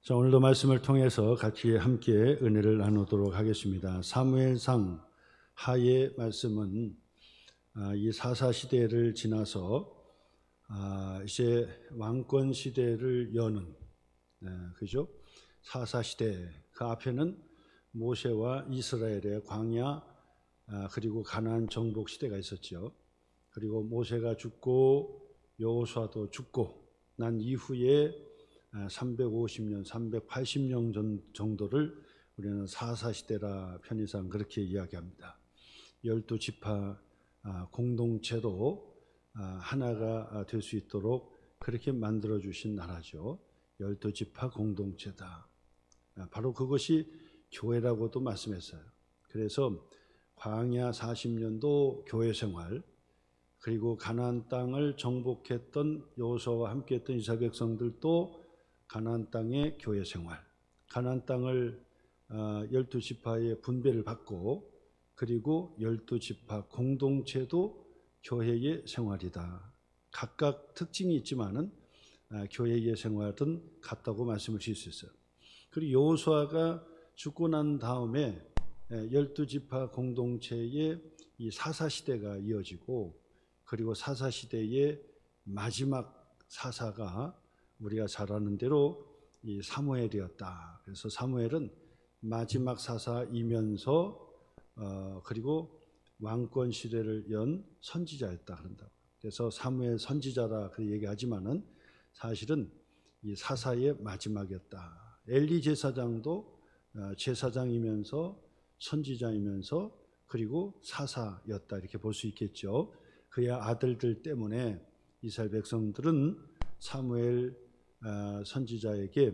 자, 오늘도 말씀을 통해서 같이 함께 은혜를 나누도록 하겠습니다. 사무엘상 하의 말씀은 이 사사 시대를 지나서 이제 왕권 시대를 여는 그죠? 사사 시대, 그 앞에는 모세와 이스라엘의 광야 그리고 가나안 정복 시대가 있었죠. 그리고 모세가 죽고 여호수아도 죽고 난 이후에 350년, 380년 정도를 우리는 사사시대라 편의상 그렇게 이야기합니다. 12지파 공동체로 하나가 될 수 있도록 그렇게 만들어주신 나라죠. 12지파 공동체다. 바로 그것이 교회라고도 말씀했어요. 그래서 광야 40년도 교회 생활, 그리고 가나안 땅을 정복했던 여호수아와 함께했던 이스라엘 백성들도 가나안 땅의 교회 생활, 가나안 땅을 12지파의 분배를 받고 그리고 12지파 공동체도 교회의 생활이다. 각각 특징이 있지만은 교회의 생활은 같다고 말씀을 드릴 수 있어요. 그리고 여호수아가 죽고 난 다음에 12지파 공동체의 이 사사시대가 이어지고, 그리고 사사시대의 마지막 사사가 우리가 잘 아는 대로 이 사무엘이었다. 그래서 사무엘은 마지막 사사이면서 그리고 왕권 시대를 연 선지자였다 그런다고. 그래서 사무엘 선지자라 그 얘기하지만은 사실은 이 사사의 마지막이었다. 엘리 제사장도 제사장이면서 선지자이면서 그리고 사사였다, 이렇게 볼 수 있겠죠. 그의 아들들 때문에 이스라엘 백성들은 사무엘 선지자에게,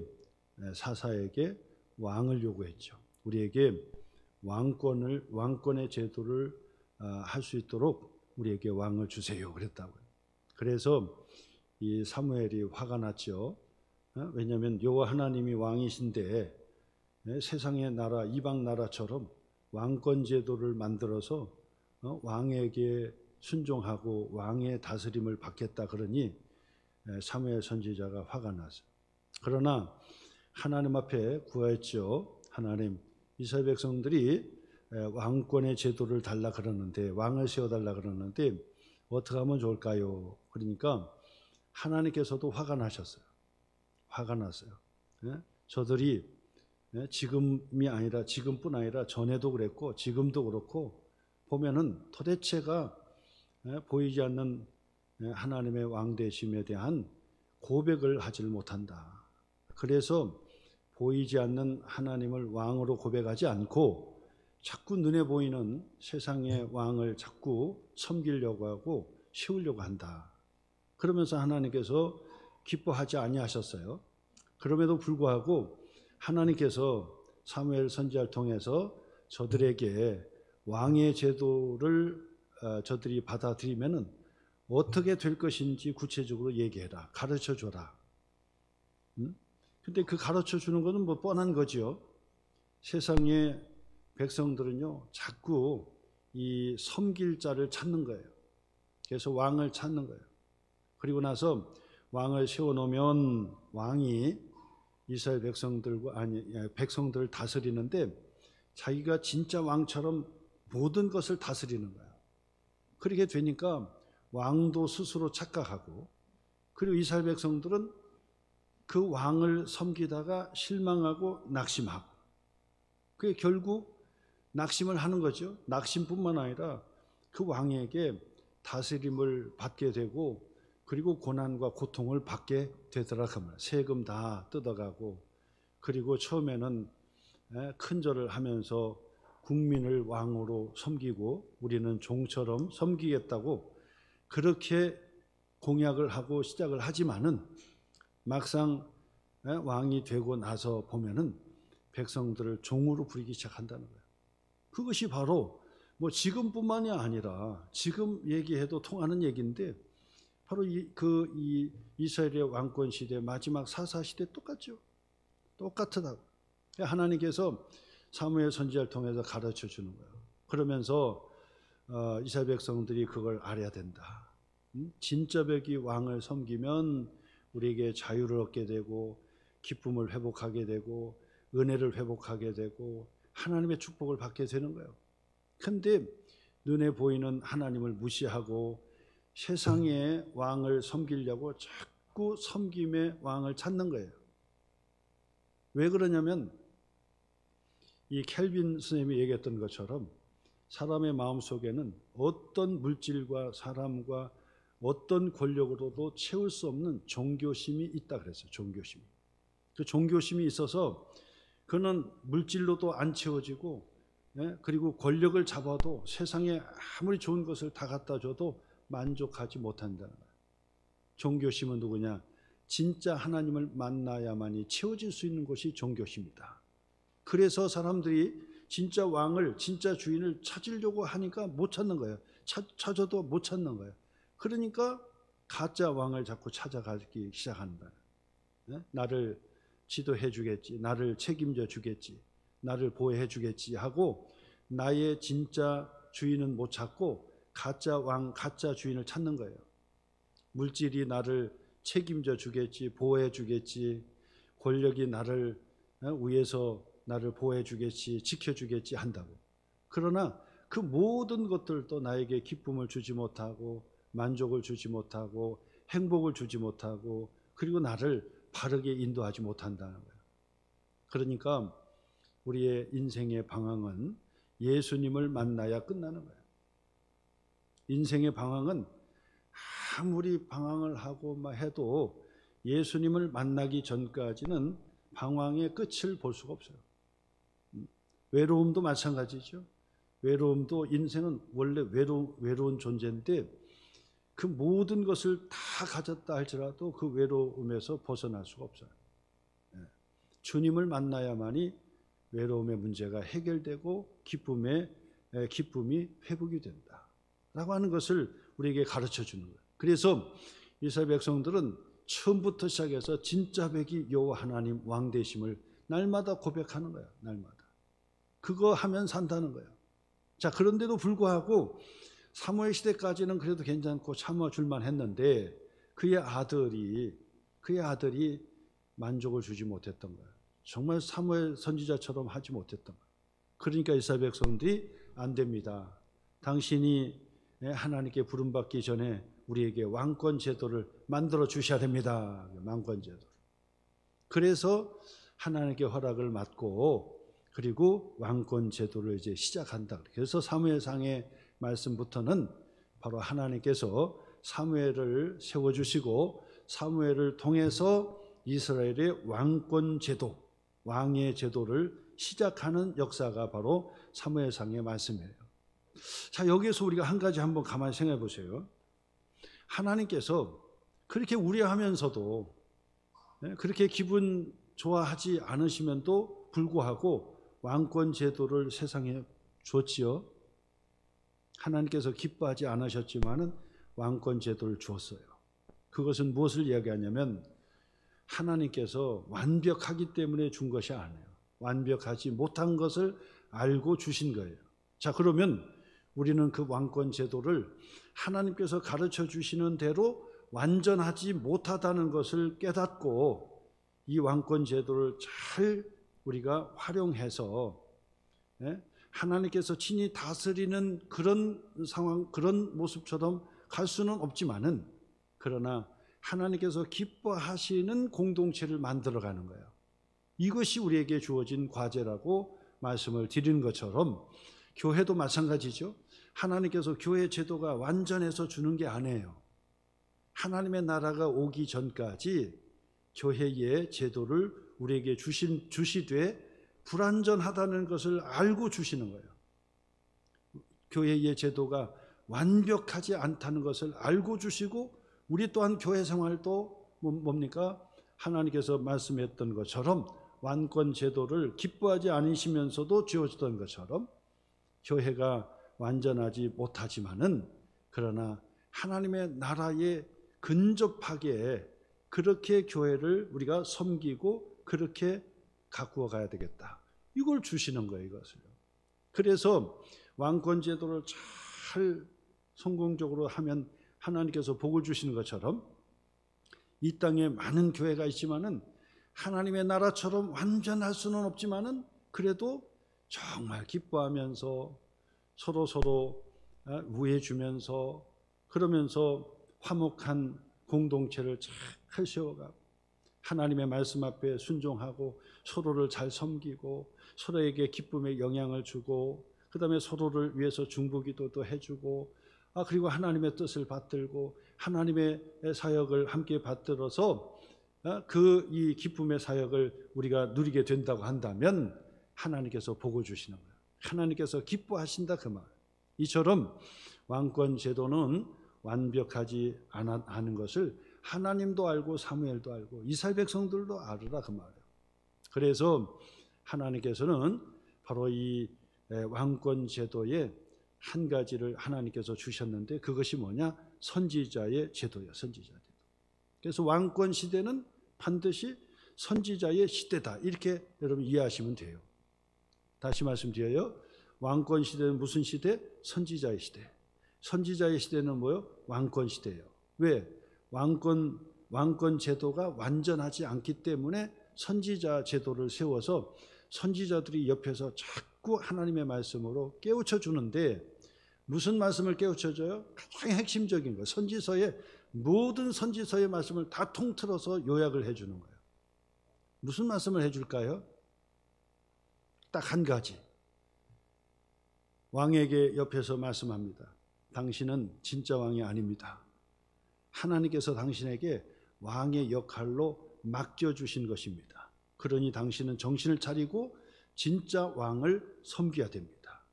사사에게 왕을 요구했죠. 우리에게 왕권의 제도를 할 수 있도록 우리에게 왕을 주세요 그랬다고요. 그래서 이 사무엘이 화가 났죠. 왜냐하면 여호와 하나님이 왕이신데 세상의 나라, 이방 나라처럼 왕권 제도를 만들어서 왕에게 순종하고 왕의 다스림을 받겠다 그러니 사무엘 선지자가 화가 났어요. 그러나 하나님 앞에 구하였죠. 하나님, 이스라엘 백성들이 왕권의 제도를 달라 그러는데, 왕을 세워달라 그러는데 어떻게 하면 좋을까요? 그러니까 하나님께서도 화가 나셨어요. 화가 났어요. 저들이 지금이 아니라, 지금뿐 아니라 전에도 그랬고 지금도 그렇고 보면은 도대체가 보이지 않는 하나님의 왕되심에 대한 고백을 하질 못한다. 그래서 보이지 않는 하나님을 왕으로 고백하지 않고 자꾸 눈에 보이는 세상의 왕을 자꾸 섬기려고 하고 세우려고 한다. 그러면서 하나님께서 기뻐하지 아니하셨어요. 그럼에도 불구하고 하나님께서 사무엘 선지자를 통해서 저들에게 왕의 제도를 저들이 받아들이면은 어떻게 될 것인지 구체적으로 얘기해라, 가르쳐줘라. 근데 그 가르쳐주는 것은 뭐 뻔한 거죠. 세상의 백성들은요 자꾸 이 섬길 자를 찾는 거예요. 그래서 왕을 찾는 거예요. 그리고 나서 왕을 세워놓으면 왕이 이스라엘 백성들을 다스리는데 자기가 진짜 왕처럼 모든 것을 다스리는 거예요. 그렇게 되니까 왕도 스스로 착각하고, 그리고 이스라엘 백성들은 그 왕을 섬기다가 실망하고 낙심하고, 그게 결국 낙심을 하는 거죠. 낙심뿐만 아니라 그 왕에게 다스림을 받게 되고 그리고 고난과 고통을 받게 되더라 그 말. 세금 다 뜯어가고, 그리고 처음에는 큰절을 하면서 국민을 왕으로 섬기고 우리는 종처럼 섬기겠다고 그렇게 공약을 하고 시작을 하지만은 막상 왕이 되고 나서 보면은 백성들을 종으로 부리기 시작한다는 거예요. 그것이 바로 뭐 지금뿐만이 아니라 지금 얘기해도 통하는 얘기인데 바로 이 이스라엘의 왕권 시대 마지막 사사 시대 똑같죠. 똑같다고. 하나님께서 사무엘 선지자를 통해서 가르쳐 주는 거예요. 그러면서 이스라엘 백성들이 그걸 알아야 된다. 진짜 백이 왕을 섬기면 우리에게 자유를 얻게 되고 기쁨을 회복하게 되고 은혜를 회복하게 되고 하나님의 축복을 받게 되는 거예요. 근데 눈에 보이는 하나님을 무시하고 세상의 왕을 섬기려고 자꾸 섬김의 왕을 찾는 거예요. 왜 그러냐면 이 켈빈 선생님이 얘기했던 것처럼 사람의 마음속에는 어떤 물질과 사람과 어떤 권력으로도 채울 수 없는 종교심이 있다 그랬어요. 종교심이. 그 종교심이 있어서 그는 물질로도 안 채워지고, 그리고 권력을 잡아도 세상에 아무리 좋은 것을 다 갖다 줘도 만족하지 못한다는 거예요. 종교심은 누구냐? 진짜 하나님을 만나야만이 채워질 수 있는 것이 종교심이다. 그래서 사람들이 진짜 왕을, 진짜 주인을 찾으려고 하니까 못 찾는 거예요. 찾아도 못 찾는 거예요. 그러니까 가짜 왕을 자꾸 찾아가기 시작하는 거예요. 나를 지도해 주겠지, 나를 책임져 주겠지, 나를 보호해 주겠지 하고 나의 진짜 주인은 못 찾고 가짜 왕, 가짜 주인을 찾는 거예요. 물질이 나를 책임져 주겠지, 보호해 주겠지, 권력이 나를 위해서 나를 보호해 주겠지, 지켜 주겠지 한다고. 그러나 그 모든 것들도 나에게 기쁨을 주지 못하고 만족을 주지 못하고 행복을 주지 못하고 그리고 나를 바르게 인도하지 못한다는 거예요. 그러니까 우리의 인생의 방황은 예수님을 만나야 끝나는 거예요. 인생의 방황은 아무리 방황을 하고 막 해도 예수님을 만나기 전까지는 방황의 끝을 볼 수가 없어요. 외로움도 마찬가지죠. 외로움도 인생은 원래 외로운 존재인데 그 모든 것을 다 가졌다 할지라도 그 외로움에서 벗어날 수가 없어요. 주님을 만나야만이 외로움의 문제가 해결되고 기쁨이 회복이 된다라고 하는 것을 우리에게 가르쳐 주는 거예요. 그래서 이스라엘 백성들은 처음부터 시작해서 진짜 백이 여호와 하나님 왕 되심을 날마다 고백하는 거예요. 날마다. 그거 하면 산다는 거예요. 자, 그런데도 불구하고 사무엘 시대까지는 그래도 괜찮고 참아줄만 했는데 그의 아들이 만족을 주지 못했던 거예요. 정말 사무엘 선지자처럼 하지 못했던 거예요. 그러니까 이스라엘 백성들이 안 됩니다. 당신이 하나님께 부름받기 전에 우리에게 왕권 제도를 만들어 주셔야 됩니다. 왕권 제도를. 그래서 하나님께 허락을 받고 그리고 왕권 제도를 이제 시작한다. 그래서 사무엘상의 말씀부터는 바로 하나님께서 사무엘을 세워주시고 사무엘을 통해서 이스라엘의 왕권 제도, 왕의 제도를 시작하는 역사가 바로 사무엘상의 말씀이에요. 자, 여기에서 우리가 한 가지 한번 가만히 생각해 보세요. 하나님께서 그렇게 우려하면서도 그렇게 기분 좋아하지 않으시면도 불구하고 왕권 제도를 세상에 줬지요. 하나님께서 기뻐하지 않으셨지만은 왕권 제도를 주었어요. 그것은 무엇을 이야기하냐면 하나님께서 완벽하기 때문에 준 것이 아니에요. 완벽하지 못한 것을 알고 주신 거예요. 자, 그러면 우리는 그 왕권 제도를 하나님께서 가르쳐 주시는 대로 완전하지 못하다는 것을 깨닫고 이 왕권 제도를 잘 우리가 활용해서 하나님께서 친히 다스리는 그런 상황, 그런 모습처럼 갈 수는 없지만은 그러나 하나님께서 기뻐하시는 공동체를 만들어가는 거예요. 이것이 우리에게 주어진 과제라고 말씀을 드리는 것처럼 교회도 마찬가지죠. 하나님께서 교회 제도가 완전해서 주는 게 아니에요. 하나님의 나라가 오기 전까지 교회의 제도를 우리에게 주시되 불완전하다는 것을 알고 주시는 거예요. 교회의 제도가 완벽하지 않다는 것을 알고 주시고 우리 또한 교회 생활도 뭡니까? 하나님께서 말씀했던 것처럼 왕권 제도를 기뻐하지 않으시면서도 주어졌던 것처럼 교회가 완전하지 못하지만은 그러나 하나님의 나라에 근접하게 그렇게 교회를 우리가 섬기고 그렇게 가꾸어 가야 되겠다. 이걸 주시는 거예요, 이것을요. 그래서 왕권 제도를 잘 성공적으로 하면 하나님께서 복을 주시는 것처럼 이 땅에 많은 교회가 있지만은 하나님의 나라처럼 완전할 수는 없지만은 그래도 정말 기뻐하면서 서로 우애 주면서 그러면서 화목한 공동체를 잘 세워가고 하나님의 말씀 앞에 순종하고 서로를 잘 섬기고 서로에게 기쁨의 영향을 주고 그다음에 서로를 위해서 중보기도도 해주고 그리고 하나님의 뜻을 받들고 하나님의 사역을 함께 받들어서 이 기쁨의 사역을 우리가 누리게 된다고 한다면 하나님께서 복을 주시는 거예요. 하나님께서 기뻐하신다 그 말. 이처럼 왕권 제도는 완벽하지 않은 것을 하나님도 알고 사무엘도 알고 이스라엘 백성들도 알으라 그 말이에요. 그래서 하나님께서는 바로 이 왕권 제도의 한 가지를 하나님께서 주셨는데 그것이 뭐냐? 선지자의 제도예요. 선지자 제도. 그래서 왕권 시대는 반드시 선지자의 시대다. 이렇게 여러분 이해하시면 돼요. 다시 말씀드려요. 왕권 시대는 무슨 시대? 선지자의 시대. 선지자의 시대는 뭐요? 왕권 시대예요. 왜? 왕권 제도가 완전하지 않기 때문에 선지자 제도를 세워서 선지자들이 옆에서 자꾸 하나님의 말씀으로 깨우쳐 주는데 무슨 말씀을 깨우쳐 줘요? 가장 핵심적인 거. 모든 선지서의 말씀을 다 통틀어서 요약을 해 주는 거예요. 무슨 말씀을 해 줄까요? 딱 한 가지. 왕에게 옆에서 말씀합니다. 당신은 진짜 왕이 아닙니다. 하나님께서 당신에게 왕의 역할로 맡겨주신 것입니다. 그러니 당신은 정신을 차리고 진짜 왕을 섬겨야 됩니다.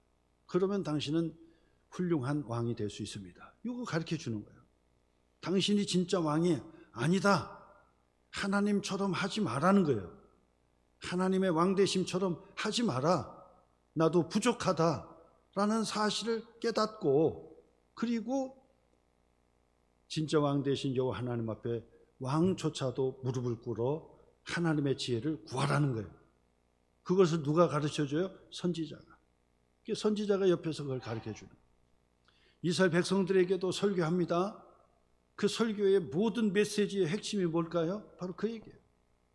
그러면 당신은 훌륭한 왕이 될 수 있습니다. 이거 가르쳐 주는 거예요. 당신이 진짜 왕이 아니다. 하나님처럼 하지 말라는 거예요. 하나님의 왕되심처럼 하지 마라. 나도 부족하다라는 사실을 깨닫고 그리고 진짜 왕 되신 여호와 하나님 앞에 왕조차도 무릎을 꿇어 하나님의 지혜를 구하라는 거예요. 그것을 누가 가르쳐줘요? 선지자가. 선지자가 옆에서 그걸 가르쳐주는 거예요. 이스라엘 백성들에게도 설교합니다. 그 설교의 모든 메시지의 핵심이 뭘까요? 바로 그 얘기예요.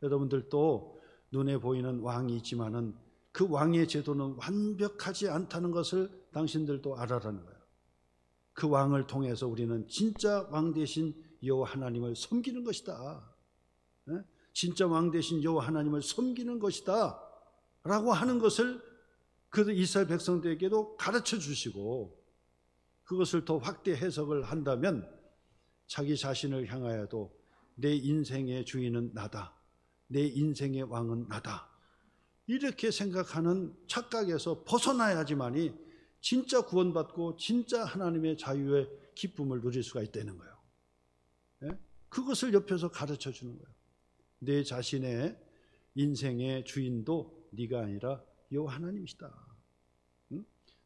여러분들도 눈에 보이는 왕이 있지만은 그 왕의 제도는 완벽하지 않다는 것을 당신들도 알아라는 거예요. 그 왕을 통해서 우리는 진짜 왕 되신 여호와 하나님을 섬기는 것이다. 진짜 왕 되신 여호와 하나님을 섬기는 것이다 라고 하는 것을 그 이스라엘 백성들에게도 가르쳐 주시고 그것을 더 확대 해석을 한다면 자기 자신을 향하여도 내 인생의 주인은 나다. 내 인생의 왕은 나다. 이렇게 생각하는 착각에서 벗어나야지만이 진짜 구원받고 진짜 하나님의 자유의 기쁨을 누릴 수가 있다는 거예요. 그것을 옆에서 가르쳐 주는 거예요. 내 자신의 인생의 주인도 네가 아니라 여호와 하나님이시다.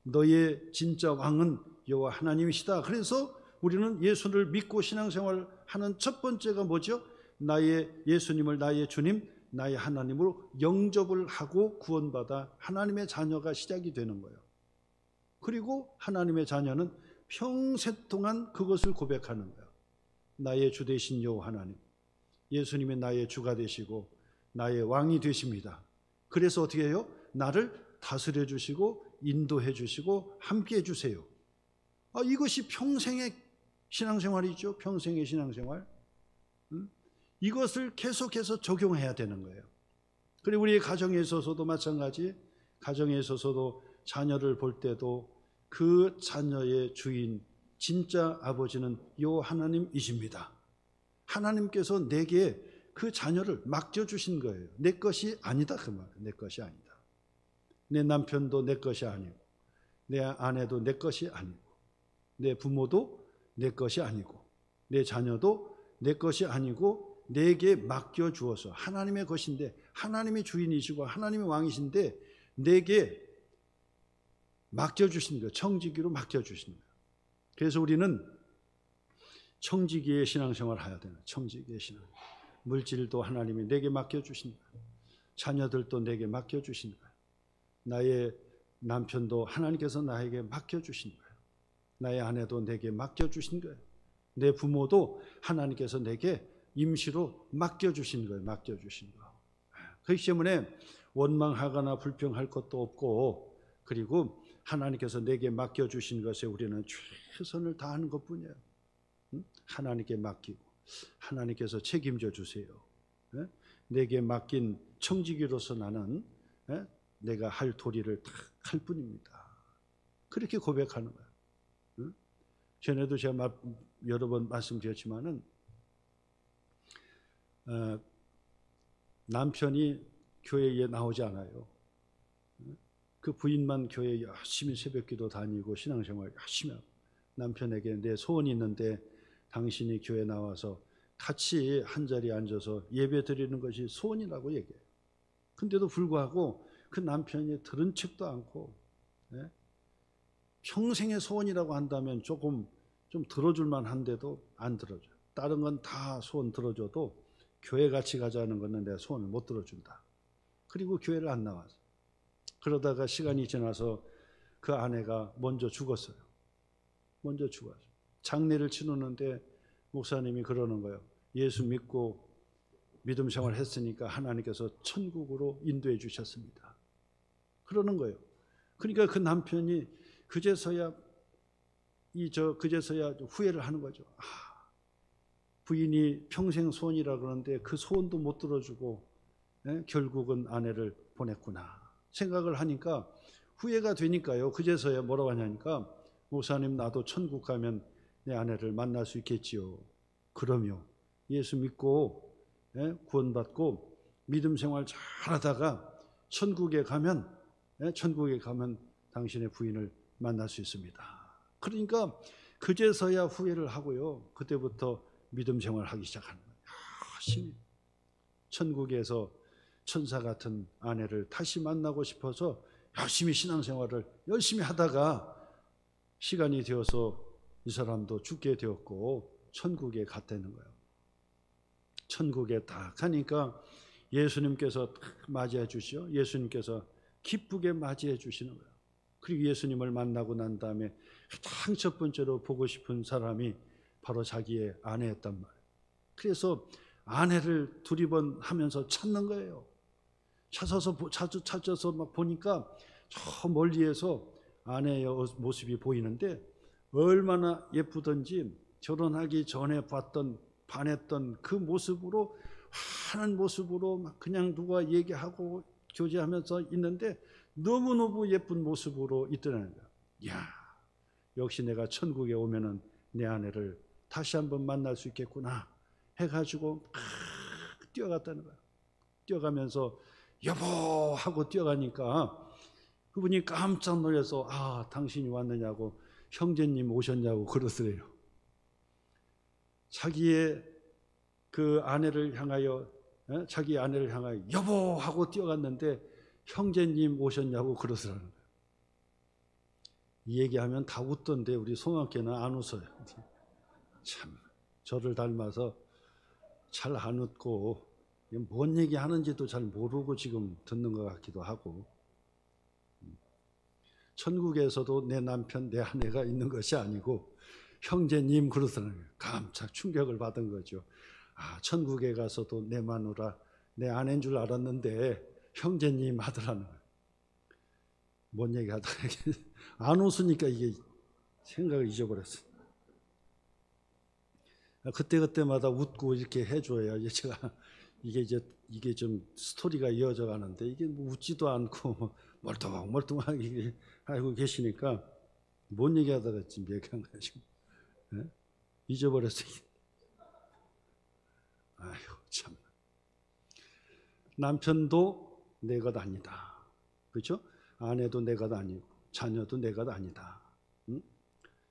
너의 진짜 왕은 여호와 하나님이시다. 그래서 우리는 예수를 믿고 신앙생활하는 첫 번째가 뭐죠? 나의 예수님을 나의 주님, 나의 하나님으로 영접을 하고 구원받아 하나님의 자녀가 시작이 되는 거예요. 그리고 하나님의 자녀는 평생 동안 그것을 고백하는 거예요. 나의 주 되신 여호와 하나님, 예수님이 나의 주가 되시고 나의 왕이 되십니다. 그래서 어떻게 해요? 나를 다스려 주시고 인도해 주시고 함께 해 주세요. 이것이 평생의 신앙생활이죠. 평생의 신앙생활. 이것을 계속해서 적용해야 되는 거예요. 그리고 우리 가정에 있어서도 마찬가지. 가정에 있어서도 자녀를 볼 때도 그 자녀의 주인 진짜 아버지는 여호와 하나님이십니다. 하나님께서 내게 그 자녀를 맡겨주신 거예요. 내 것이 아니다 그 말이에요. 내 것이 아니다. 내 남편도 내 것이 아니고 내 아내도 내 것이 아니고 내 부모도 내 것이 아니고 내 자녀도 내 것이 아니고 내게 맡겨주어서 하나님의 것인데 하나님이 주인이시고 하나님이 왕이신데 내게 맡겨주신 거예요. 청지기로 맡겨주신 거예요. 그래서 우리는 청지기의 신앙생활을 해야 되는 청지기의 신앙. 물질도 하나님이 내게 맡겨주신 거예요. 자녀들도 내게 맡겨주신 거예요. 나의 남편도 하나님께서 나에게 맡겨주신 거예요. 나의 아내도 내게 맡겨주신 거예요. 내 부모도 하나님께서 내게 임시로 맡겨주신 거예요. 맡겨주신 거. 그렇기 때문에 원망하거나 불평할 것도 없고, 그리고 하나님께서 내게 맡겨주신 것에 우리는 최선을 다하는 것뿐이에요. 하나님께 맡기고 하나님께서 책임져 주세요. 내게 맡긴 청지기로서 나는 내가 할 도리를 다 할 뿐입니다. 그렇게 고백하는 거예요. 전에도 제가 여러 번 말씀드렸지만은 남편이 교회에 나오지 않아요. 그 부인만 교회에 열심히 새벽기도 다니고 신앙생활 열심히 하고, 남편에게 내 소원이 있는데 당신이 교회 나와서 같이 한자리에 앉아서 예배 드리는 것이 소원이라고 얘기해요. 근데도 불구하고 그 남편이 들은 척도 않고, 평생의 소원이라고 한다면 조금 좀 들어줄만 한데도 안 들어줘요. 다른 건 다 소원 들어줘도 교회 같이 가자는 거는 내 소원을 못 들어준다. 그리고 교회를 안 나와서, 그러다가 시간이 지나서 그 아내가 먼저 죽었어요. 먼저 죽었어요. 장례를 치르는데 목사님이 그러는 거예요. 예수 믿고 믿음 생활 했으니까 하나님께서 천국으로 인도해 주셨습니다. 그러는 거예요. 그러니까 그 남편이 그제서야 후회를 하는 거죠. 부인이 평생 소원이라 그러는데 그 소원도 못 들어주고 결국은 아내를 보냈구나 생각을 하니까 후회가 되니까요. 그제서야 뭐라고 하냐니까, 목사님 나도 천국 가면 내 아내를 만날 수 있겠지요. 그럼요. 예수 믿고 구원받고 믿음 생활 잘하다가 천국에 가면 당신의 부인을 만날 수 있습니다. 그러니까 그제서야 후회를 하고요. 그때부터 믿음 생활하기 시작하는 거예요. 열심히 천국에서 천사 같은 아내를 다시 만나고 싶어서 열심히 신앙생활을 열심히 하다가 시간이 되어서 이 사람도 죽게 되었고 천국에 갔다는 거예요. 천국에 딱 가니까 예수님께서 딱 맞이해 주시죠. 예수님께서 기쁘게 맞이해 주시는 거예요. 그리고 예수님을 만나고 난 다음에 가장 첫 번째로 보고 싶은 사람이 바로 자기의 아내였단 말이에요. 그래서 아내를 두리번하면서 찾는 거예요. 찾아서 막 보니까 저 멀리에서 아내의 모습이 보이는데, 얼마나 예쁘던지 결혼하기 전에 반했던 그 모습으로, 환한 모습으로 막 그냥 누가 얘기하고 교제하면서 있는데 너무너무 예쁜 모습으로 있더라는 거야. 이야, 역시 내가 천국에 오면은 내 아내를 다시 한번 만날 수 있겠구나 해가지고 뛰어갔다는 거야. 뛰어가면서 여보 하고 뛰어가니까 그분이 깜짝 놀라서 당신이 왔느냐고, 형제님 오셨냐고 그러더래요. 자기의 그 아내를 향하여 여보 하고 뛰어갔는데 형제님 오셨냐고 그러더라는 거예요. 이 얘기하면 다 웃던데 우리 송악교는 안 웃어요. 참 저를 닮아서 잘 안 웃고 뭔 얘기 하는지도 잘 모르고 지금 듣는 것 같기도 하고, 천국에서도 내 남편 내 아내가 있는 것이 아니고 형제님 그러더라고요. 깜짝 충격을 받은 거죠. 천국에 가서도 내 마누라 내 아내인 줄 알았는데 형제님 하더라는 거예요. 뭔 얘기 하다가 안 웃으니까 이게 생각을 잊어버렸어요. 그때마다 웃고 이렇게 해줘야 제가 이게 좀 스토리가 이어져 가는데, 이게 뭐 웃지도 않고 멀뚱멀뚱하게 하고 계시니까 뭔 얘기하다가 지금 얘기한 거야 지금. 잊어버렸어요. 아휴 참. 남편도 내 것 아니다. 그렇죠? 아내도 내 것 아니고 자녀도 내 것 아니다.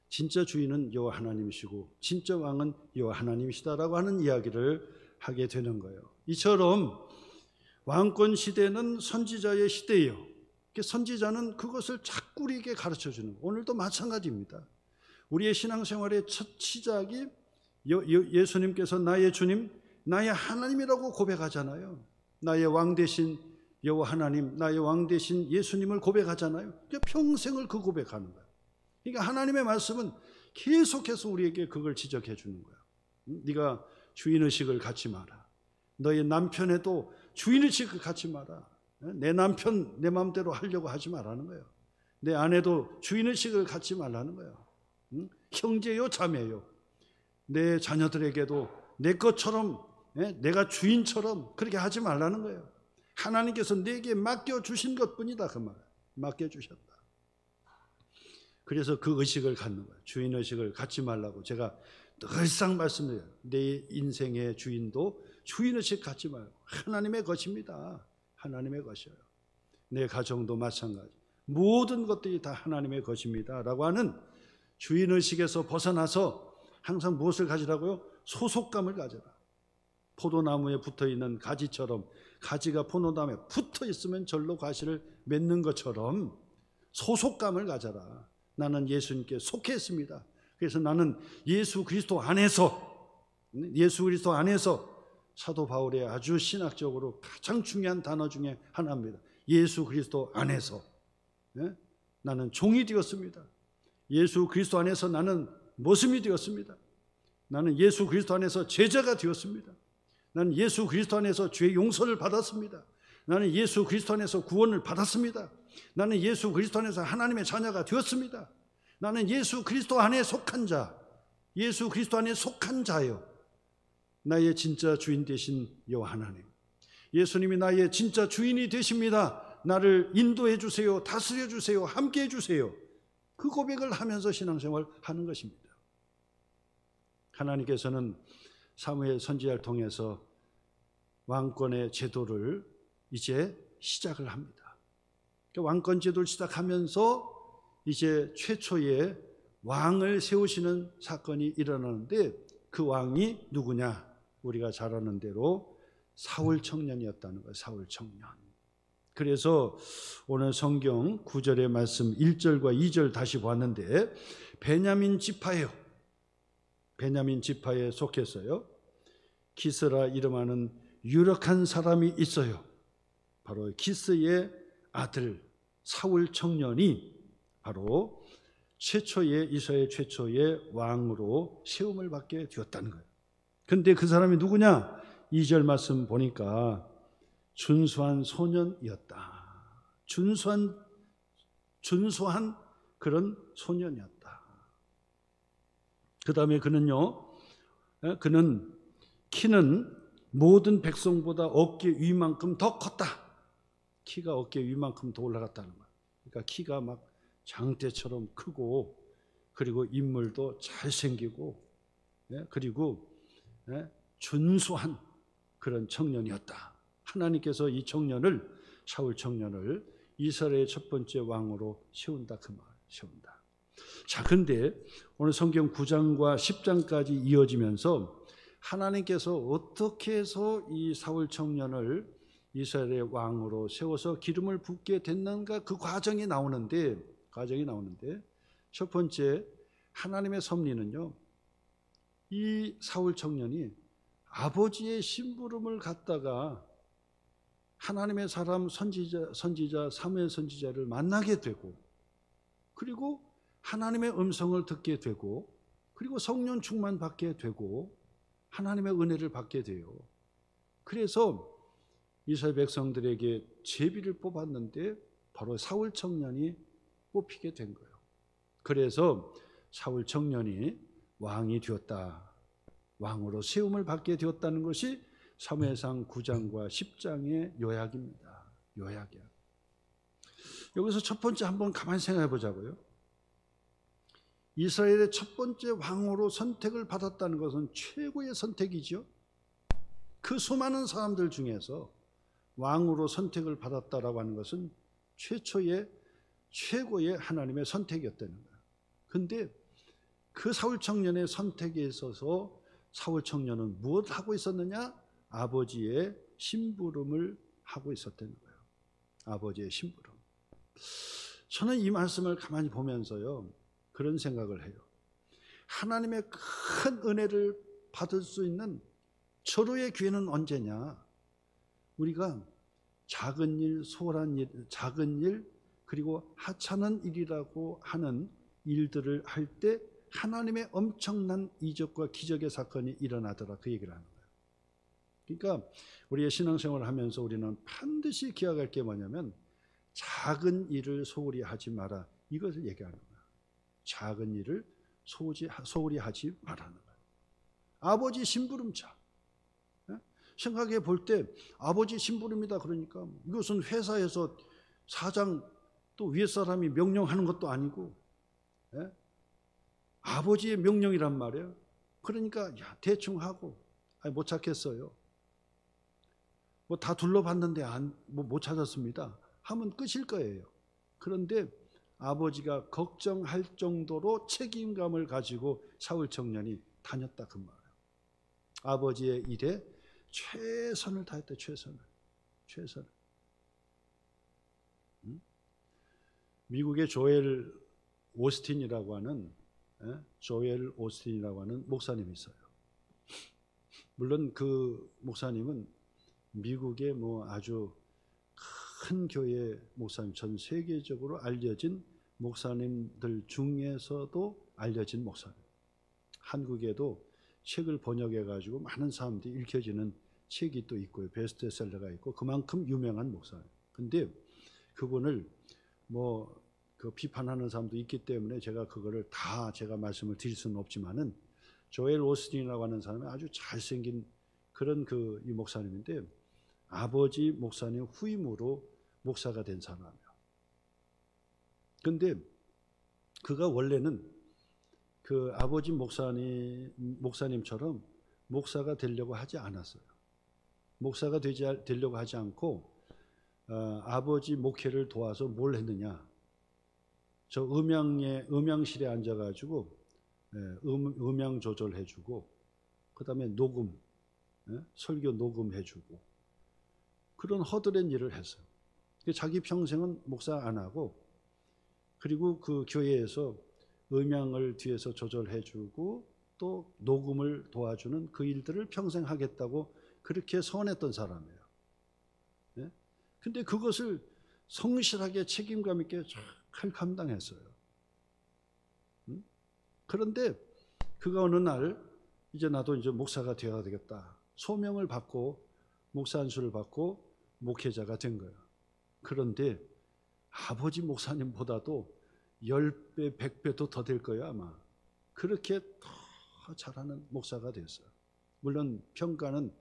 진짜 주인은 여호와 하나님이시고 진짜 왕은 여호와 하나님이시다라고 하는 이야기를 하게 되는 거예요. 이처럼 왕권 시대는 선지자의 시대예요. 선지자는 그것을 자꾸 우리에게 가르쳐 주는 거예요. 오늘도 마찬가지입니다. 우리의 신앙생활의 첫 시작이 예수님께서 나의 주님, 나의 하나님이라고 고백하잖아요. 나의 왕 되신 여호와 하나님, 나의 왕 되신 예수님을 고백하잖아요. 평생을 그 고백하는 거예요. 그러니까 하나님의 말씀은 계속해서 우리에게 그걸 지적해 주는 거예요. 네가 주인의식을 갖지 마라. 너의 남편에도 주인의식을 갖지 마라. 내 남편 내 마음대로 하려고 하지 말라는 거예요. 내 아내도 주인의식을 갖지 말라는 거예요. 형제요 자매요. 내 자녀들에게도 내 것처럼, 내가 주인처럼 그렇게 하지 말라는 거예요. 하나님께서 내게 맡겨주신 것뿐이다 그 말. 맡겨주셨다. 그래서 그 의식을 갖는 거예요. 주인의식을 갖지 말라고 제가 늘상 말씀드려요. 내 인생의 주인도 주인의식 갖지 말고 하나님의 것입니다. 하나님의 것이에요. 내 가정도 마찬가지. 모든 것들이 다 하나님의 것입니다 라고 하는 주인의식에서 벗어나서 항상 무엇을 가지라고요? 소속감을 가져라. 포도나무에 붙어있는 가지처럼, 가지가 포도나무에 붙어있으면 절로 가시를 맺는 것처럼 소속감을 가져라. 나는 예수님께 속해 있습니다. 그래서 나는 예수 그리스도 안에서 사도 바울의 아주 신학적으로 가장 중요한 단어 중에 하나입니다. 예수 그리스도 안에서 나는 종이 되었습니다. 예수 그리스도 안에서 나는 모습이 되었습니다. 나는 예수 그리스도 안에서 제자가 되었습니다. 나는 예수 그리스도 안에서 죄 용서를 받았습니다. 나는 예수 그리스도 안에서 구원을 받았습니다. 나는 예수 그리스도 안에서 하나님의 자녀가 되었습니다. 나는 예수 그리스도 안에 속한 자, 예수 그리스도 안에 속한 자요. 나의 진짜 주인 되신 여호와 하나님, 예수님이 나의 진짜 주인이 되십니다. 나를 인도해 주세요. 다스려 주세요. 함께 해 주세요. 그 고백을 하면서 신앙생활 하는 것입니다. 하나님께서는 사무엘 선지자를 통해서 왕권의 제도를 이제 시작을 합니다. 왕권 제도를 시작하면서 이제 최초의 왕을 세우시는 사건이 일어나는데 그 왕이 누구냐? 우리가 잘 아는 대로 사울 청년이었다는 거예요. 사울 청년. 그래서 오늘 성경 9절의 말씀 1절과 2절 다시 봤는데 베냐민 지파예요. 베냐민 지파에 속했어요. 기스라 이름하는 유력한 사람이 있어요. 바로 기스의 아들 사울 청년이 바로 이스라엘 최초의 왕으로 세움을 받게 되었다는 거예요. 그런데 그 사람이 누구냐? 2절 말씀 보니까 준수한 소년이었다. 준수한 그런 소년이었다. 그 다음에 그는 키는 모든 백성보다 어깨 위만큼 더 컸다. 키가 어깨 위만큼 더 올라갔다는 거예요. 그러니까 키가 막 장대처럼 크고, 그리고 인물도 잘생기고, 그리고 준수한 그런 청년이었다. 하나님께서 이 청년을, 사울 청년을 이스라엘의 첫 번째 왕으로 세운다 그 말, 세운다. 자, 근데 오늘 성경 9장과 10장까지 이어지면서 하나님께서 어떻게 해서 이 사울 청년을 이스라엘의 왕으로 세워서 기름을 붓게 됐는가 그 과정이 나오는데 첫 번째 하나님의 섭리는요, 이 사울 청년이 아버지의 심부름을 갖다가 하나님의 사람 선지자 사무엘 선지자를 만나게 되고, 그리고 하나님의 음성을 듣게 되고, 그리고 성령 충만 받게 되고 하나님의 은혜를 받게 돼요. 그래서 이스라엘 백성들에게 제비를 뽑았는데 바로 사울 청년이 뽑히게 된 거예요. 그래서 사울 청년이 왕이 되었다, 왕으로 세움을 받게 되었다는 것이 사무엘상 9장과 10장의 요약입니다. 요약이야. 여기서 첫 번째 한번 가만히 생각해 보자고요. 이스라엘의 첫 번째 왕으로 선택을 받았다는 것은 최고의 선택이죠. 그 수많은 사람들 중에서 왕으로 선택을 받았다라고 하는 것은 최고의 하나님의 선택이었다는 거예요. 그런데 그 사울 청년의 선택에 있어서 사울 청년은 무엇을 하고 있었느냐? 아버지의 심부름을 하고 있었다는 거예요. 아버지의 심부름. 저는 이 말씀을 가만히 보면서요, 그런 생각을 해요. 하나님의 큰 은혜를 받을 수 있는 절호의 기회는 언제냐? 우리가 작은 일, 소홀한 일, 작은 일, 그리고 하찮은 일이라고 하는 일들을 할 때 하나님의 엄청난 이적과 기적의 사건이 일어나더라, 그 얘기를 하는 거예요. 그러니까 우리의 신앙생활을 하면서 우리는 반드시 기억할 게 뭐냐면 작은 일을 소홀히 하지 마라. 이것을 얘기하는 거야. 작은 일을 소홀히 하지 말라는 거야. 아버지 심부름차. 생각해 볼 때 아버지 심부름이다 그러니까 이것은 회사에서 사장 또 위에 사람이 명령하는 것도 아니고 아버지의 명령이란 말이에요. 그러니까 야, 대충 하고 못 찾겠어요. 뭐 다 둘러봤는데 못 찾았습니다. 하면 끝일 거예요. 그런데 아버지가 걱정할 정도로 책임감을 가지고 사울 청년이 다녔다 그 말이에요. 아버지의 일에 최선을 다했다. 최선을. 미국의 조엘 오스틴이라고 하는 목사님이 있어요. 물론 그 목사님은 미국의 뭐 아주 큰 교회 목사님, 전 세계적으로 알려진 목사님들 중에서도 알려진 목사님. 한국에도 책을 번역해 가지고 많은 사람들이 읽혀지는 책이 또 있고요. 베스트셀러가 있고 그만큼 유명한 목사님. 근데 그분을 그 비판하는 사람도 있기 때문에 제가 그거를 다 제가 말씀을 드릴 수는 없지만은 조엘 오스틴이라고 하는 사람이 아주 잘생긴 그런 이 목사님인데 아버지 목사님 후임으로 목사가 된 사람이에요. 근데 그가 원래는 그 아버지 목사님처럼 목사가 되려고 하지 않았어요. 목사가 되려고 하지 않고 아버지 목회를 도와서 뭘 했느냐? 저 음향실에 앉아가지고 음향 조절해주고, 그 다음에 설교 녹음해주고 그런 허드렛 일을 했어요. 자기 평생은 목사 안 하고 그리고 그 교회에서 음향을 뒤에서 조절해주고 또 녹음을 도와주는 그 일들을 평생 하겠다고 그렇게 선했던 사람이에요. 근데 그것을 성실하게 책임감 있게 잘 감당했어요. 그런데 그가 어느 날 이제 나도 이제 목사가 되어야 되겠다. 소명을 받고 목사 안수를 받고 목회자가 된 거예요. 그런데 아버지 목사님보다도 10배, 100배도 더 될 거예요 아마. 그렇게 더 잘하는 목사가 됐어요. 물론 평가는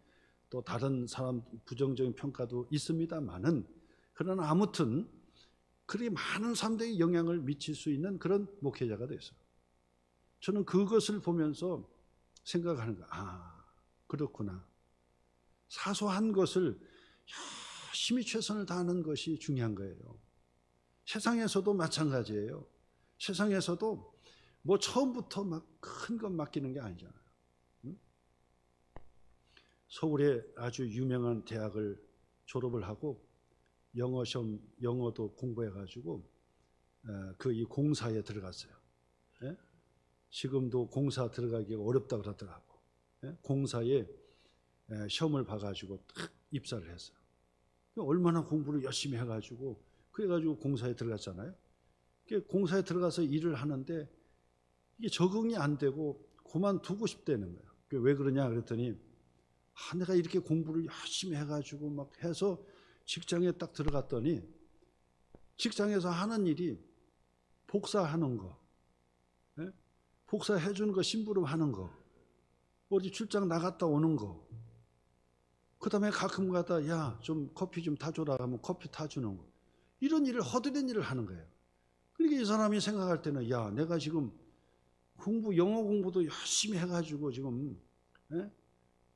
또 다른 사람 부정적인 평가도 있습니다만은, 그러나 아무튼 그렇게 많은 사람들에게 영향을 미칠 수 있는 그런 목회자가 됐어요. 저는 그것을 보면서 생각하는 거예요. 그렇구나. 사소한 것을 열심히 최선을 다하는 것이 중요한 거예요. 세상에서도 마찬가지예요. 세상에서도 뭐 처음부터 막 큰 것 맡기는 게 아니잖아요. 서울의 아주 유명한 대학을 졸업을 하고 영어도 공부해가지고 이 공사에 들어갔어요. 지금도 공사 들어가기가 어렵다 그러더라고. 공사에 시험을 봐가지고 딱 입사를 했어요. 얼마나 공부를 열심히 해가지고 그래가지고 공사에 들어갔잖아요. 공사에 들어가서 일을 하는데 이게 적응이 안 되고 그만두고 싶다는 거예요. 왜 그러냐 그랬더니 내가 이렇게 공부를 열심히 해가지고 막 해서 직장에 딱 들어갔더니 직장에서 하는 일이 복사하는 거, 복사해 주는 거, 심부름 하는 거, 어디 출장 나갔다 오는 거, 그 다음에 가끔 가다 야 좀 커피 좀 타줘라 하면 커피 타주는 거, 이런 일을 허드렛 일을 하는 거예요. 그러니까 이 사람이 생각할 때는 야 내가 지금 영어 공부도 열심히 해가지고 지금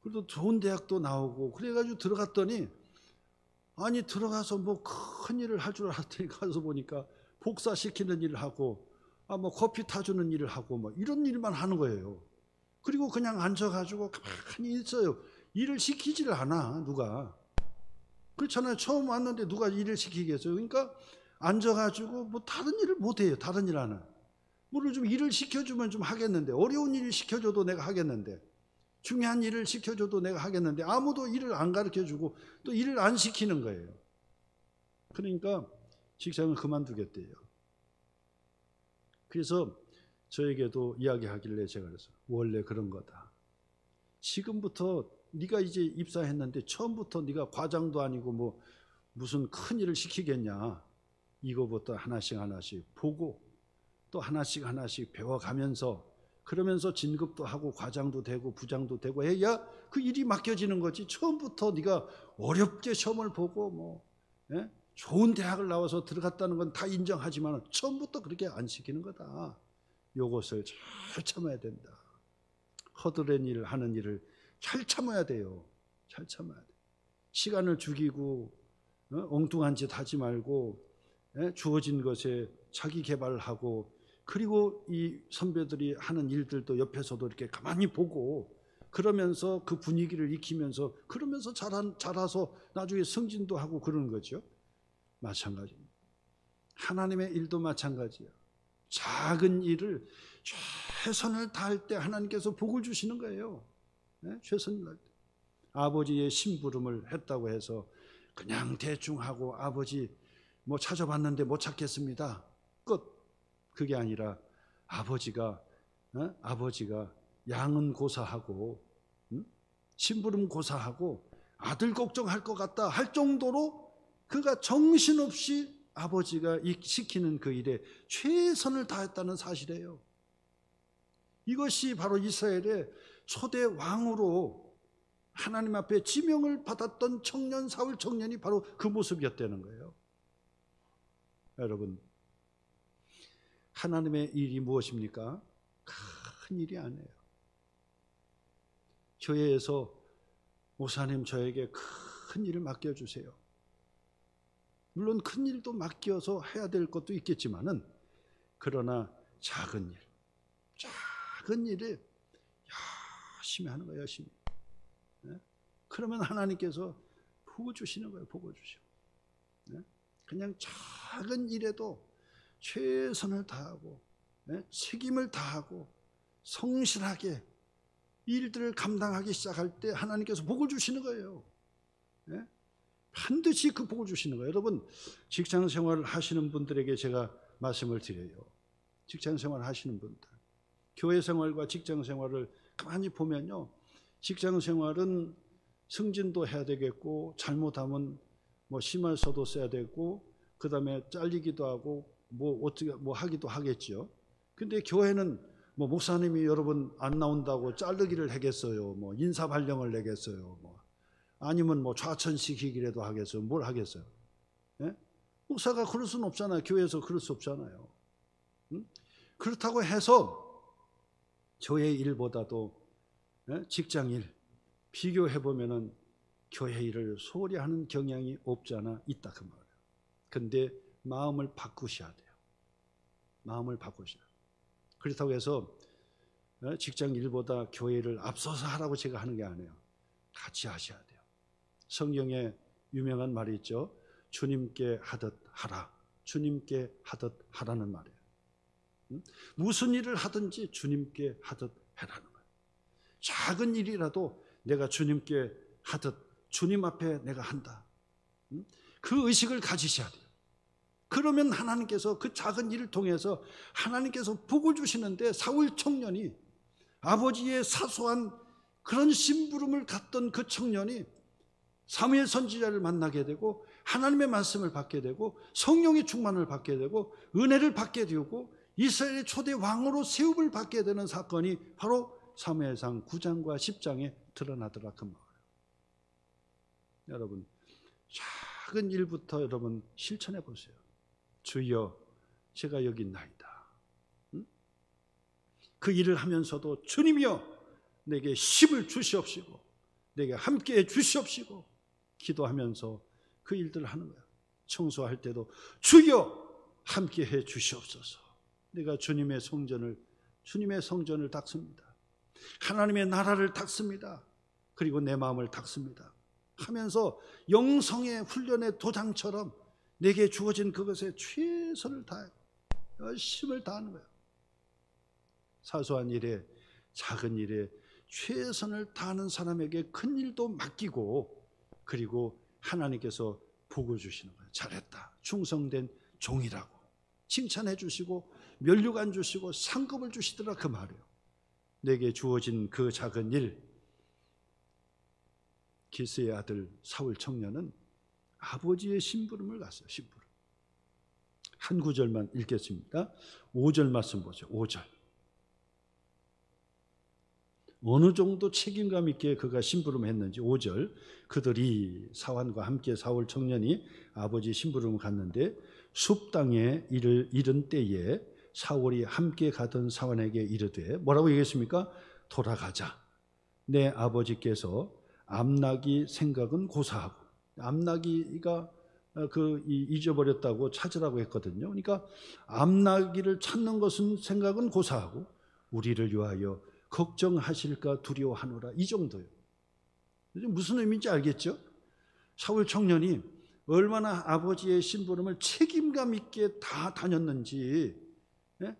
그래도 좋은 대학도 나오고 그래가지고 들어갔더니 들어가서 뭐 큰 일을 할 줄 알았더니 가서 보니까 복사시키는 일을 하고 뭐 커피 타주는 일을 하고 뭐 이런 일만 하는 거예요. 그리고 그냥 앉아가지고 가만히 있어요. 일을 시키지를 않아 누가. 그렇잖아요. 처음 왔는데 누가 일을 시키겠어요. 그러니까 앉아가지고 뭐 다른 일을 못해요. 다른 일 하나. 뭐를 좀 일을 시켜주면 좀 하겠는데, 어려운 일을 시켜줘도 내가 하겠는데, 중요한 일을 시켜줘도 내가 하겠는데 아무도 일을 안 가르쳐주고 또 일을 안 시키는 거예요. 그러니까 직장을 그만두겠대요. 그래서 저에게도 이야기하길래 제가 그래서 원래 그런 거다. 지금부터 네가 이제 입사했는데 처음부터 네가 과장도 아니고 뭐 무슨 큰 일을 시키겠냐. 이거부터 하나씩 하나씩 보고 또 하나씩 하나씩 배워가면서, 그러면서 진급도 하고 과장도 되고 부장도 되고 해야 그 일이 맡겨지는 거지. 처음부터 네가 어렵게 시험을 보고 뭐 좋은 대학을 나와서 들어갔다는 건 다 인정하지만 처음부터 그렇게 안 시키는 거다. 요것을 잘 참아야 된다. 허드렛 일을 하는 일을 잘 참아야 돼요. 잘 참아야 돼. 시간을 죽이고 엉뚱한 짓 하지 말고 주어진 것에 자기 개발을 하고, 그리고 이 선배들이 하는 일들도 옆에서도 이렇게 가만히 보고, 그러면서 그 분위기를 익히면서, 그러면서 자라서 나중에 승진도 하고 그러는 거죠. 마찬가지입니다. 하나님의 일도 마찬가지예요. 작은 일을 최선을 다할 때 하나님께서 복을 주시는 거예요. 최선을 다할 때. 아버지의 심부름을 했다고 해서 그냥 대충 하고 아버지 뭐 찾아봤는데 못 찾겠습니다, 끝. 그게 아니라 아버지가 양은 고사하고 심부름 고사하고 아들 걱정할 것 같다 할 정도로 그가 정신없이 아버지가 시키는 그 일에 최선을 다했다는 사실이에요. 이것이 바로 이스라엘의 초대 왕으로 하나님 앞에 지명을 받았던 청년, 사울 청년이 바로 그 모습이었다는 거예요. 여러분, 하나님의 일이 무엇입니까? 큰 일이 아니에요. 교회에서 목사님 저에게 큰 일을 맡겨주세요. 물론 큰 일도 맡겨서 해야 될 것도 있겠지만은, 그러나 작은 일을 열심히 하는 거예요. 열심히. 그러면 하나님께서 복을 주시는 거예요. 복을 주시고. 그냥 작은 일에도 최선을 다하고 책임을 다하고 성실하게 일들을 감당하기 시작할 때 하나님께서 복을 주시는 거예요. 반드시 그 복을 주시는 거예요. 여러분, 직장 생활을 하시는 분들에게 제가 말씀을 드려요. 직장 생활을 하시는 분들, 교회 생활과 직장 생활을 가만히 보면요, 직장 생활은 승진도 해야 되겠고, 잘못하면 뭐 심할서도 써야 되고, 그 다음에 잘리기도 하고 뭐 어떻게 뭐 하기도 하겠죠. 근데 교회는 뭐 목사님이 여러분 안 나온다고 자르기를 하겠어요? 뭐 인사 발령을 내겠어요? 뭐 아니면 뭐 좌천시키기라도 하겠어요? 뭘 하겠어요? 목사가 그럴 수는 없잖아요. 교회에서 그럴 수 없잖아요. 그렇다고 해서 교회 일보다도 직장 일 비교해 보면은 교회 일을 소홀히 하는 경향이 없지 않아 있다 그 말이에요. 근데 마음을 바꾸셔야 돼요. 마음을 바꾸셔야 돼요. 그렇다고 해서 직장 일보다 교회를 앞서서 하라고 제가 하는 게 아니에요. 같이 하셔야 돼요. 성경에 유명한 말이 있죠. 주님께 하듯 하라. 주님께 하듯 하라는 말이에요. 무슨 일을 하든지 주님께 하듯 해라는 거예요. 작은 일이라도 내가 주님께 하듯 주님 앞에 내가 한다. 그 의식을 가지셔야 돼요. 그러면 하나님께서 그 작은 일을 통해서 하나님께서 복을 주시는데, 사울 청년이 아버지의 사소한 그런 심부름을 갖던 그 청년이 사무엘 선지자를 만나게 되고 하나님의 말씀을 받게 되고 성령의 충만을 받게 되고 은혜를 받게 되고 이스라엘의 초대 왕으로 세움을 받게 되는 사건이 바로 사무엘상 9장과 10장에 드러나더라 그 말이에요. 여러분, 작은 일부터 여러분 실천해 보세요. 주여, 제가 여기 있나이다. 그 일을 하면서도 주님이여 내게 힘을 주시옵시고 내게 함께해 주시옵시고 기도하면서 그 일들을 하는 거예요. 청소할 때도 주여 함께해 주시옵소서. 내가 주님의 성전을 닦습니다. 하나님의 나라를 닦습니다. 그리고 내 마음을 닦습니다 하면서 영성의 훈련의 도장처럼 내게 주어진 그것에 최선을 다해 열심을 다하는 거예요. 사소한 일에 작은 일에 최선을 다하는 사람에게 큰 일도 맡기고, 그리고 하나님께서 복을 주시는 거예요. 잘했다, 충성된 종이라고 칭찬해 주시고 면류관 주시고 상급을 주시더라 그 말이에요. 내게 주어진 그 작은 일, 기스의 아들 사울 청년은 아버지의 심부름을 갔어요. 심부름. 한 구절만 읽겠습니다. 5절 말씀 보죠. 5절. 어느 정도 책임감 있게 그가 심부름했는지. 5절. 그들이 사환과 함께 사울 청년이 아버지 심부름을 갔는데 숲 땅에 이른 때에 사울이 함께 가던 사환에게 이르되 뭐라고 얘기했습니까? 돌아가자. 내 아버지께서 암나기 생각은 고사하고, 암나기가 잊어버렸다고 찾으라고 했거든요. 그러니까 암나기를 찾는 것은 생각은 고사하고 우리를 위하여 걱정하실까 두려워하노라. 이 정도예요. 무슨 의미인지 알겠죠? 사울 청년이 얼마나 아버지의 심부름을 책임감 있게 다 다녔는지,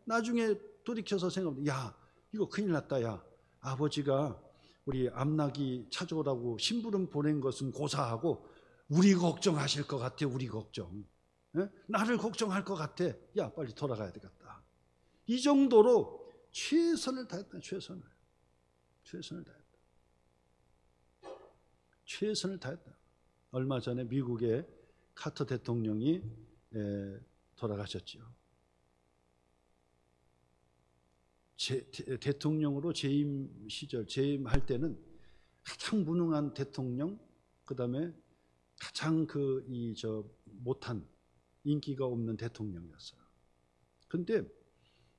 나중에 돌이켜서 생각합니다. 야, 이거 큰일 났다. 야, 아버지가 우리 암나기 찾아오라고 심부름 보낸 것은 고사하고 우리 걱정하실 것 같아. 우리 걱정. 나를 걱정할 것 같아. 야, 빨리 돌아가야 되겠다. 이 정도로 최선을 다했다. 최선을 다했다. 얼마 전에 미국의 카터 대통령이 돌아가셨죠. 대통령으로 재임할 때는 가장 무능한 대통령, 그다음에 가장 못한, 인기가 없는 대통령이었어요. 근데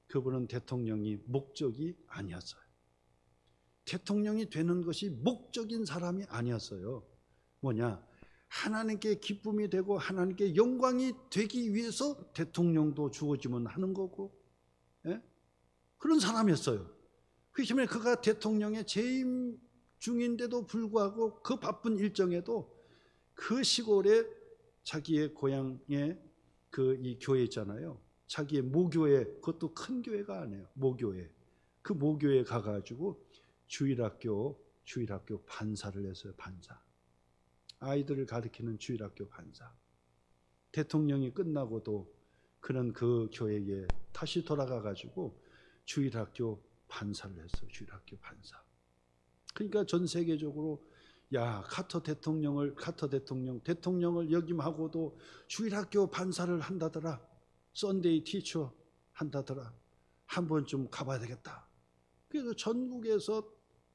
그분은 대통령이 목적이 아니었어요. 대통령이 되는 것이 목적인 사람이 아니었어요. 뭐냐? 하나님께 기쁨이 되고 하나님께 영광이 되기 위해서 대통령도 주어지면 하는 거고, 그런 사람이었어요. 그렇기 때문에 그가 대통령의 재임 중인데도 불구하고 그 바쁜 일정에도 그 시골에 자기의 고향에 이 교회 있잖아요. 자기의 모교회, 그것도 큰 교회가 아니에요. 모교회. 그 모교회에 가가지고 주일학교 반사를 했어요. 반사. 아이들을 가르치는 주일학교 반사. 대통령이 끝나고도 그는 그 교회에 다시 돌아가가지고 주일학교 반사를 했어요. 주일학교 반사. 그러니까 전 세계적으로 야, 카터 대통령을 역임하고도 주일학교 반사를 한다더라. 썬데이 티처 한다더라. 한 번쯤 가봐야 되겠다. 그래서 전국에서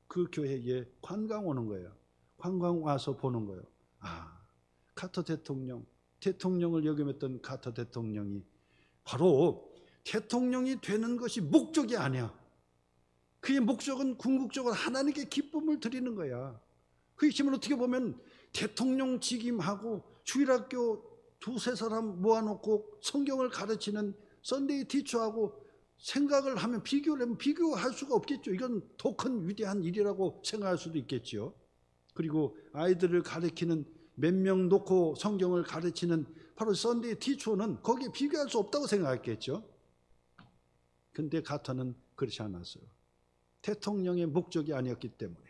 그 교회에 관광 오는 거예요. 관광 와서 보는 거예요. 아, 카터 대통령을 역임했던 카터 대통령이 바로 대통령이 되는 것이 목적이 아니야. 그의 목적은 궁극적으로 하나님께 기쁨을 드리는 거야. 그렇기 때문에 어떻게 보면 대통령 직임하고 주일학교 두세 사람 모아놓고 성경을 가르치는 썬데이 티처하고 생각을 하면 비교할 수가 없겠죠. 이건 더 큰 위대한 일이라고 생각할 수도 있겠죠. 그리고 아이들을 가르치는 몇 명 놓고 성경을 가르치는 바로 썬데이 티처는 거기에 비교할 수 없다고 생각했겠죠. 근데 가터는 그렇지 않았어요. 대통령의 목적이 아니었기 때문에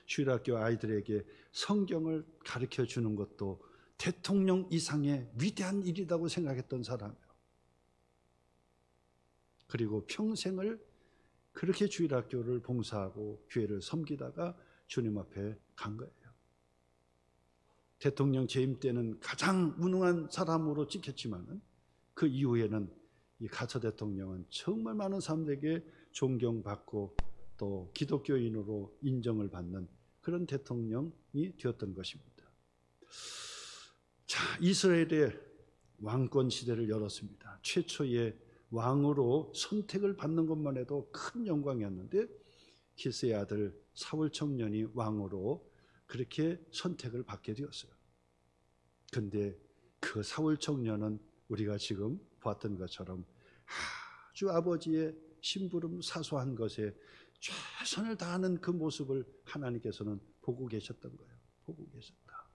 주일학교 아이들에게 성경을 가르쳐 주는 것도 대통령 이상의 위대한 일이라고 생각했던 사람이에요. 그리고 평생을 그렇게 주일학교를 봉사하고 교회를 섬기다가 주님 앞에 간 거예요. 대통령 재임 때는 가장 무능한 사람으로 찍혔지만 그 이후에는 이 가처 대통령은 정말 많은 사람들에게 존경받고 또 기독교인으로 인정을 받는 그런 대통령이 되었던 것입니다. 자, 이스라엘의 왕권 시대를 열었습니다. 최초의 왕으로 선택을 받는 것만 해도 큰 영광이었는데 기스의 아들 사울 청년이 왕으로 그렇게 선택을 받게 되었어요. 그런데 그 사울 청년은 우리가 지금 봤던 것처럼 아주 아버지의 심부름 사소한 것에 최선을 다하는 그 모습을 하나님께서는 보고 계셨던 거예요. 보고 계셨다.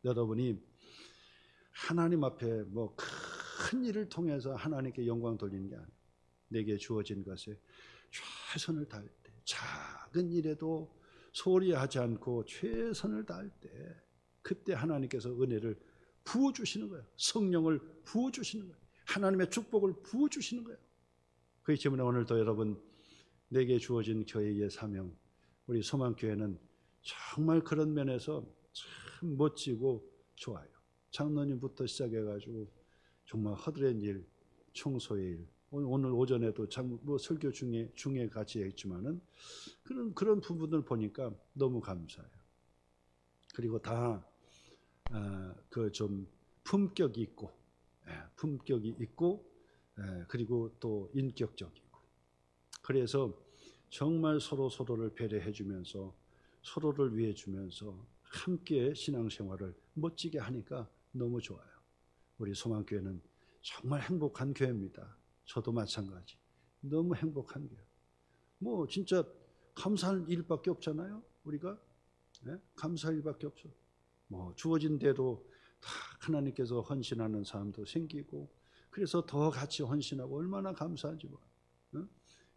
여러분이 하나님 앞에 큰 일을 통해서 하나님께 영광 돌리는 게 아니에요. 내게 주어진 것에 최선을 다할 때, 작은 일에도 소홀히 하지 않고 최선을 다할 때, 그때 하나님께서 은혜를 부어주시는 거예요. 성령을 부어주시는 거예요. 하나님의 축복을 부어주시는 거예요. 그렇기 때문에 오늘도 여러분, 내게 주어진 교회의 사명, 우리 소망교회는 정말 그런 면에서 참 멋지고 좋아요. 장로님부터 시작해가지고 정말 허드렛 일, 청소의 일, 오늘 오전에도 설교 중에 같이 했지만은 그런 부분을 보니까 너무 감사해요. 그리고 다 좀 품격이 있고, 그리고 또 인격적이고, 그래서 정말 서로를 배려해 주면서 서로를 위해 주면서 함께 신앙생활을 멋지게 하니까 너무 좋아요. 우리 소망교회는 정말 행복한 교회입니다. 저도 마찬가지. 너무 행복한 교회. 뭐 진짜 감사할 일밖에 없잖아요. 우리가 감사할 일밖에 없어. 뭐 주어진 대로 다 하나님께서 헌신하는 사람도 생기고, 그래서 더 같이 헌신하고 얼마나 감사하지 뭐.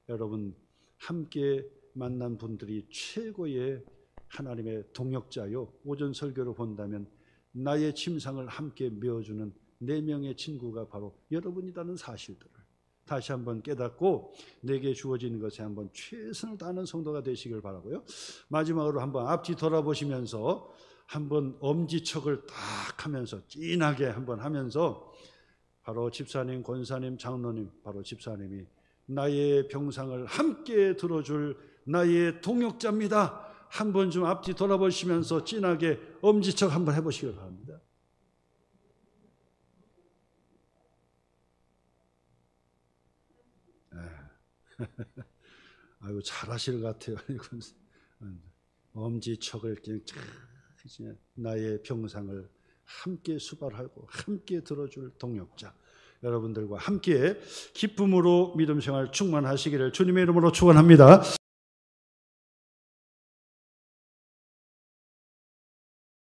여러분 함께 만난 분들이 최고의 하나님의 동역자요. 오전 설교로 본다면 나의 침상을 함께 메어주는 4명의 친구가 바로 여러분이라는 사실들을 다시 한번 깨닫고 내게 주어진 것에 한번 최선을 다하는 성도가 되시길 바라고요. 마지막으로 한번 앞뒤 돌아보시면서 한번 엄지척을 딱 하면서 진하게 한번 하면서, 바로 집사님, 권사님, 장로님, 바로 집사님이 나의 병상을 함께 들어줄 나의 동역자입니다. 한번 좀 앞뒤 돌아보시면서 진하게 엄지척 한번 해보시길 바랍니다. 아이고 잘하실 것 같아요. 엄지척을 그냥 나의 병상을 함께 수발하고 함께 들어줄 동역자, 여러분들과 함께 기쁨으로 믿음 생활 충만하시기를 주님의 이름으로 축원합니다.